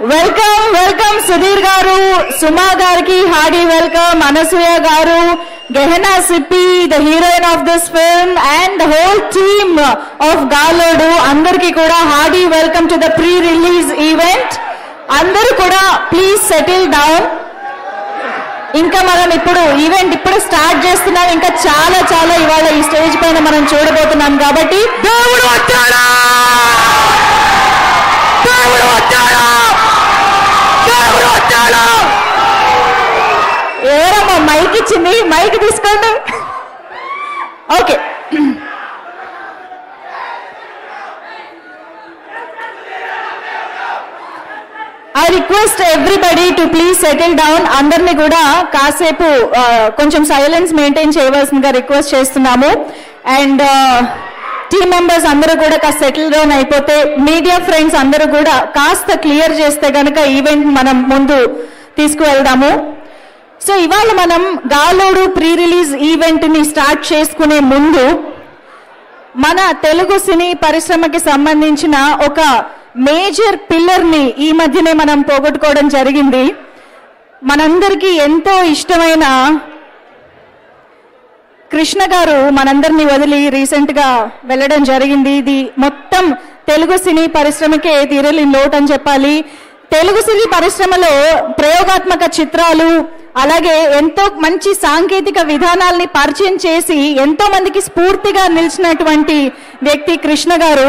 Welcome welcome Sudheer గారు, సుమా గారికి Hardy welcome, Anasuya garu, Gehana Sippi, the heroine of this film and the whole team of Galodu అందరికి కూడా hearty welcome to the pre release event. అందరూ కూడా please settle down. ఇంకా మనం ఈవెంట్ ఇప్పుడు స్టార్ట్ చేస్తున్నాం. ఇంకా చాలా చాలా ఇవాళ ఈ స్టేజ్ పైన మనం చూడబోతున్నాం కాబట్టి దేవుడు వచ్చాడా, దేవుడు వచ్చాడా, దేవుడు వచ్చాడా. ఎవరమ్మా మైక్ ఇచ్చింది? మైక్ తీసుకోండి. Okay, I request everybody to please settle down. అందరినీ కూడా కాసేపు కొంచెం సైలెన్స్ మెయింటైన్ చేయవలసిందిగా రిక్వెస్ట్ చేస్తున్నాము. అండ్ టీమ్ మెంబర్స్ అందరూ కూడా కాస్త సెటిల్ డౌన్ అయిపోతే, మీడియా ఫ్రెండ్స్ అందరూ కూడా కాస్త క్లియర్ చేస్తే కనుక ఈవెంట్ మనం ముందు తీసుకువెళ్దాము. సో ఇవాళ మనం గాలోడు ప్రీ రిలీజ్ ఈవెంట్ ని స్టార్ట్ చేసుకునే ముందు మన తెలుగు సినీ పరిశ్రమకి సంబంధించిన ఒక మేజర్ పిల్లర్ ని ఈ మధ్యనే మనం పోగొట్టుకోవడం జరిగింది. మనందరికీ ఎంతో ఇష్టమైన కృష్ణ గారు మనందరినీ వదిలి రీసెంట్ గా వెళ్ళడం జరిగింది. ఇది మొత్తం తెలుగు సినీ పరిశ్రమకే తీరని లోటు అని చెప్పాలి. తెలుగు సినీ పరిశ్రమలో ప్రయోగాత్మక చిత్రాలు, అలాగే ఎంతో మంచి సాంకేతిక విధానాల్ని పరిచయం చేసి ఎంతో మందికి స్ఫూర్తిగా నిలిచినటువంటి వ్యక్తి కృష్ణ గారు.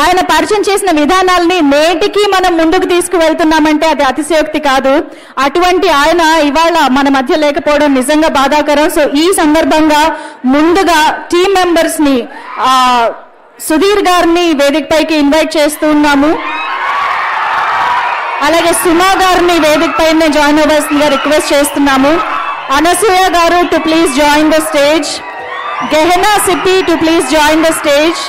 ఆయన పరిచయం చేసిన విధానాల్ని నేటికి మనం ముందుకు తీసుకువెళ్తున్నామంటే అది అతిశయోక్తి కాదు. అటువంటి ఆయన ఇవాళ మన మధ్య లేకపోవడం నిజంగా బాధాకరం. సో ఈ సందర్భంగా ముందుగా టీమ్ మెంబర్స్ ని సుధీర్ గారిని వేదికపైకి ఇన్వైట్ చేస్తున్నాము. అలాగే సుమా గారిని వేదిక పైన జాయిన్ అవ్వాల్సిందిగా రిక్వెస్ట్ చేస్తున్నాము. Anasuya garu to please join the stage. Gehana Sippi to please join the stage.